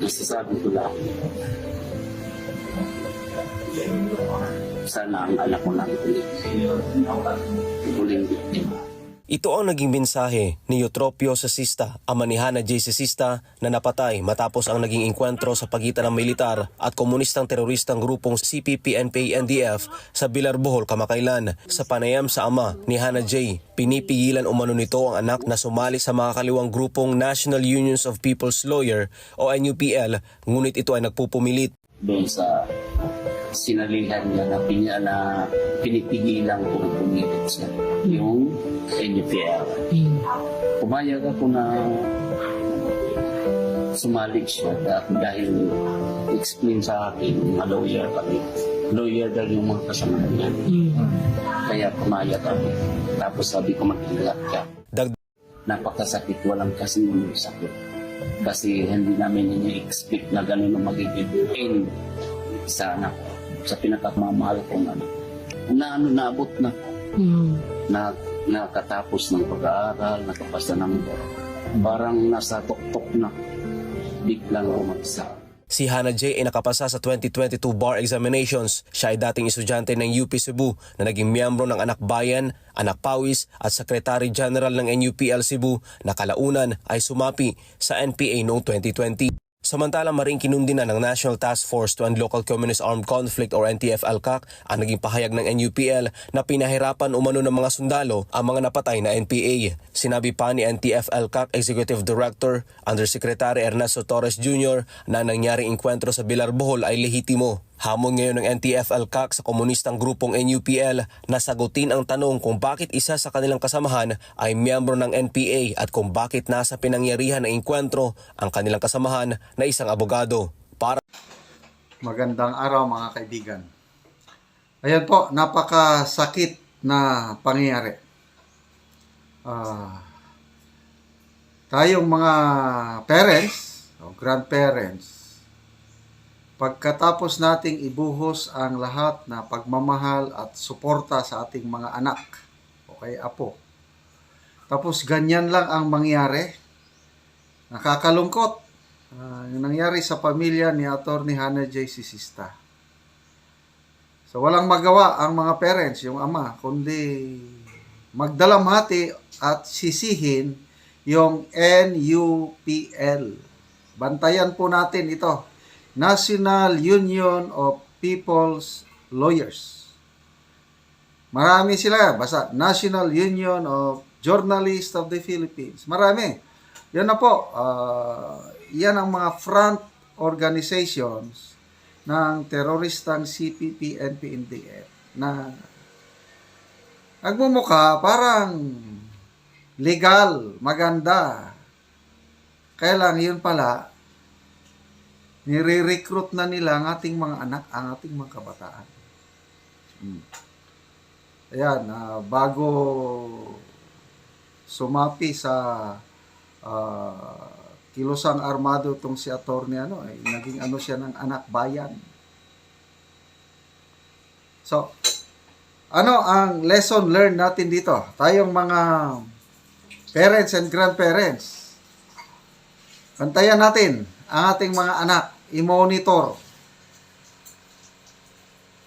Nasasabi ko lang, sana ang anak ko na huling biktima. Ito ang naging mensahe ni Eutropio Sesista, ama ni Hannah J. Sesista, na napatay matapos ang naging engkwentro sa pagitan ng militar at komunistang teroristang grupong CPP-NPA-NDF sa Bilar, Bohol kamakailan. Sa panayam sa ama ni Hannah J., pinipigilan umano nito ang anak na sumali sa mga kaliwang grupong National Unions of People's Lawyer o NUPL, ngunit ito ay nagpupumilit. Doon sa sinalihan niya na pinipigilan kung pumilit siya. Yung NUPL. Pumayag ako na sumalik siya dahil explain sa akin, mga lawyer kami. Lawyer daw yung mga kasama niya. Kaya pumayag ako. Tapos sabi ko, mag-ingat ka. Napakasakit, walang kasing sakit. Kasi hindi namin ini-expect na gano'n ang magiging end sa anak ko. Sa pinakamamahal kong anak. Naabot na. Nakatapos ng pag-aaral, nakapasa ng parang nasa tuktok na. Biglang umagsak. Si Hannah J. ay nakapasa sa 2022 bar examinations. Siya ay dating estudyante ng UP Cebu na naging miyembro ng Anak Bayan, Anak Pawis at Secretary General ng NUPL Cebu na kalaunan ay sumapi sa NPA noong 2020. Samantalang maring kinundina ng National Task Force to End Local Communist Armed Conflict or NTF-ALCAC ang naging pahayag ng NUPL na pinahirapan umano ng mga sundalo ang mga napatay na NPA. Sinabi pa ni NTF-ALCAC Executive Director Undersecretary Ernesto Torres Jr. na nangyaring engkwentro sa Bilar, Bohol ay lehitimo. Hamon ngayon ng NTF-ALCAC sa komunistang grupong NUPL na sagutin ang tanong kung bakit isa sa kanilang kasamahan ay miyembro ng NPA at kung bakit nasa pinangyarihan ng engkwentro ang kanilang kasamahan na isang abogado. Magandang araw mga kaibigan. Ayan po, napakasakit na pangyayari. Tayong mga parents o grandparents, pagkatapos nating ibuhos ang lahat na pagmamahal at suporta sa ating mga anak o kay apo, tapos ganyan lang ang mangyari, nakakalungkot. Yung nangyari sa pamilya ni Atty. Hannah J. Sesista. So walang magawa ang mga parents, yung ama, kundi magdalamhati at sisihin yung NUPL. Bantayan po natin ito. National Union of People's Lawyers. Marami sila. Basta National Union of Journalists of the Philippines. Marami. Yan na po. Yan ang mga front organizations ng teroristang CPP, NPA-NDF na nagmumukha parang legal, maganda. Kaya lang yun pala, nire-recruit na nila ang ating mga anak, ang ating mga kabataan. Ayan, bago sumapi sa kilosang armado itong si Atty. Naging siya ng Anak Bayan. So, ano ang lesson learned natin dito? Tayong mga parents and grandparents, bantayan natin ang ating mga anak, i-monitor.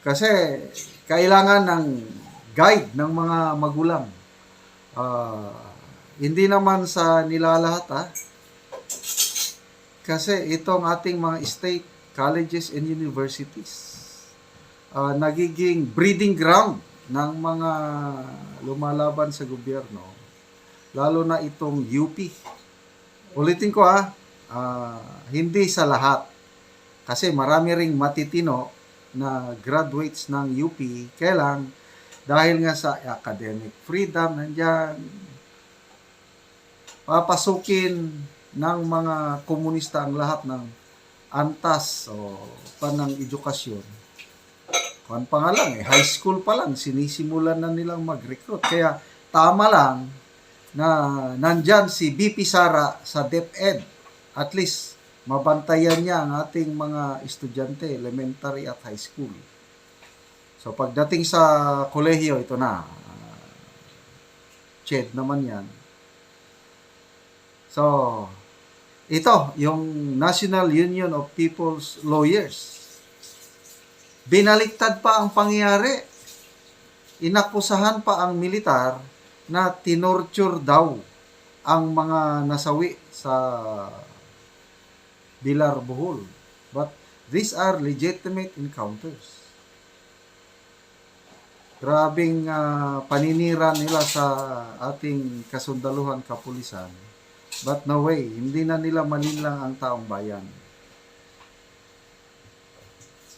Kasi kailangan ng guide ng mga magulang. Hindi naman sa nilalahat kasi itong ating mga state colleges and universities nagiging breeding ground ng mga lumalaban sa gobyerno, lalo na itong UP. Ulitin ko hindi sa lahat. Kasi marami ring matitino na graduates ng UP. Kaya lang, dahil nga sa academic freedom, nandyan, papasukin ng mga komunista ang lahat ng antas o panang edukasyon. Kuwan pa nga lang, high school pa lang, sinisimulan na nilang mag-recruit. Kaya tama lang na nandyan si BP Sara sa DepEd. At least, mabantayan niya ang ating mga estudyante, elementary at high school. So, pagdating sa kolehiyo, ito na. CHED naman yan. So, ito, yung National Union of People's Lawyers. Binaliktad pa ang pangyayari. Inakusahan pa ang militar na tinorture daw ang mga nasawi sa Bilar, Bohol. But these are legitimate encounters. Grabing paninira nila sa ating kasundaluhan kapulisan. But no way, hindi na nila malinlang ang taong bayan.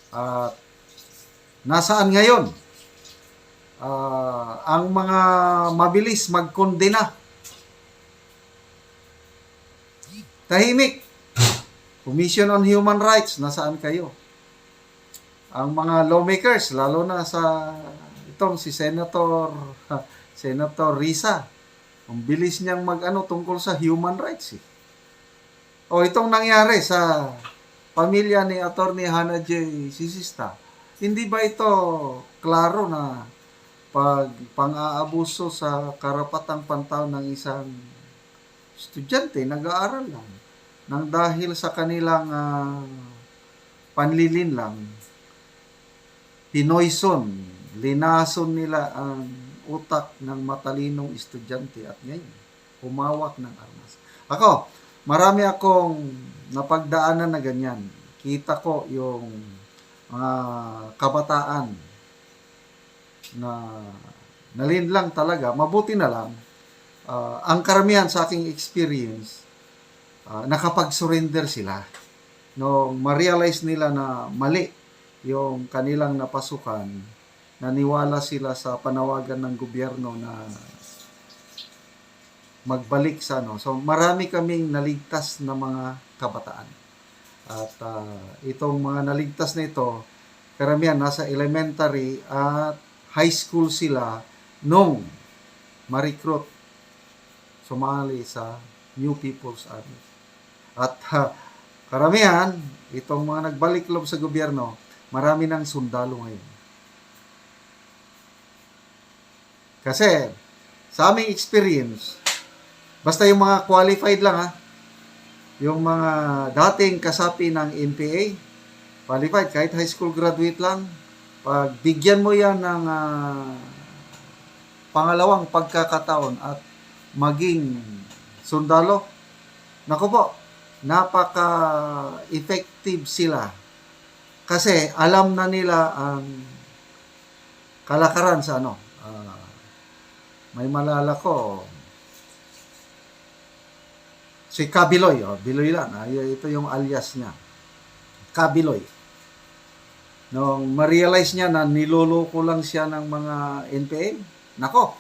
At nasaan ngayon ang mga mabilis magkondena? Tahimik. Commission on Human Rights, nasaan kayo? Ang mga lawmakers, lalo na sa itong si Senator Risa, ang bilis niyang tungkol sa human rights. O itong nangyari sa pamilya ni Atty. Hannah J. Sisista, hindi ba ito klaro na pang-aabuso sa karapatang pantao ng isang estudyante, nag-aaral lang, nang dahil sa kanilang panlilinlang, pinoison, linason nila ang utak ng matalinong estudyante at ngayon, humawak ng armas. Ako, marami akong napagdaanan na ganyan. Kita ko yung mga kabataan na nalinlang talaga, mabuti na lang, ang karamihan sa aking experience, nakapag-surrender sila. Nung ma-realize nila na mali yung kanilang napasukan, naniwala sila sa panawagan ng gobyerno na magbalik sa So, marami kaming naligtas na mga kabataan. At itong mga naligtas na ito, karamihan nasa elementary at high school sila nung ma-recruit, sumali sa New People's Army. At karamihan, itong mga nagbalik loob sa gobyerno, marami ng sundalo ngayon. Kasi, sa aming experience, basta yung mga qualified lang yung mga dating kasapi ng NPA, qualified, kahit high school graduate lang, pag bigyan mo yan ng pangalawang pagkakataon at maging sundalo, naku po, napaka-effective sila. Kasi alam na nila ang kalakaran sa may malala ko, si Kabiloy, Biloy lang, ito yung alias niya, Kabiloy. Nung ma-realize niya na niloloko lang siya ng mga NPA, nako,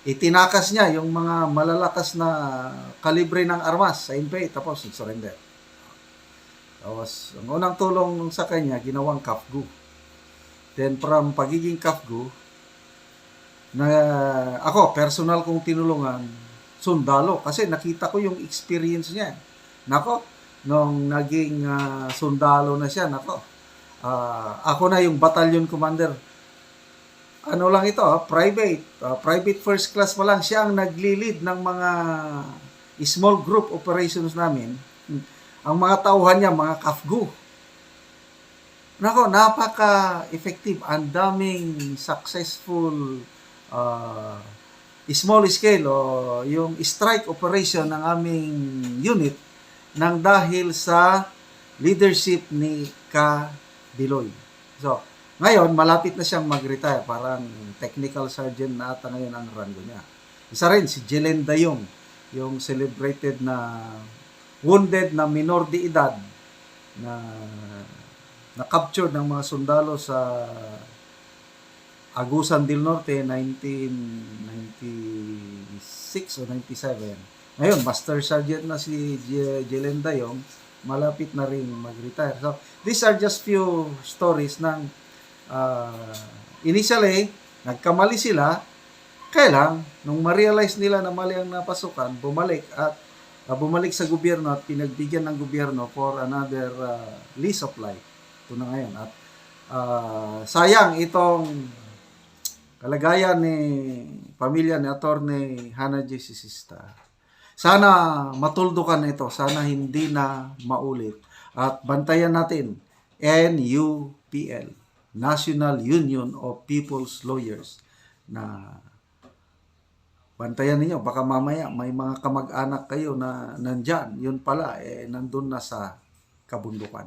itinakas niya yung mga malalakas na kalibre ng armas sa NPA, tapos surrender. Tapos, ang unang tulong sa kanya, ginawang CAFGU. Then, from pagiging CAFGU, na ako, personal kong tinulungan, sundalo. Kasi nakita ko yung experience niya. Nako, nung naging sundalo na siya, nako, ako na yung battalion commander. Ano lang ito, private first class pa lang. Siya ang nagli-lead ng mga small group operations namin. Ang mga tauhan niya, mga CAFGU. Nako, napaka-effective. Ang daming successful small scale yung strike operation ng aming unit nang dahil sa leadership ni Biloy. So, ngayon, malapit na siyang mag-retire. Parang technical sergeant na ata ngayon ang rango niya. Isa rin, si Jelen Dayong, yung celebrated na wounded na minor de edad na captured ng mga sundalo sa Agusan del Norte, 1996 o 97. Ngayon, Master Sergeant na si Jelen Dayong, malapit na rin mag-retire. So, these are just few stories ng initially, nagkamali sila, kaya lang, nung ma-realize nila na mali ang napasukan, bumalik sa gobyerno at pinagbigyan ng gobyerno for another lease of life. Ito na ngayon. At sayang itong kalagayan ni pamilya ni Atty. Hannah J. Sisista. Sana matuldukan ito, sana hindi na maulit. At bantayan natin, NUPL, National Union of People's Lawyers, na bantayan ninyo. Baka mamaya may mga kamag-anak kayo na nandyan. Yun pala, nandun na sa kabundukan.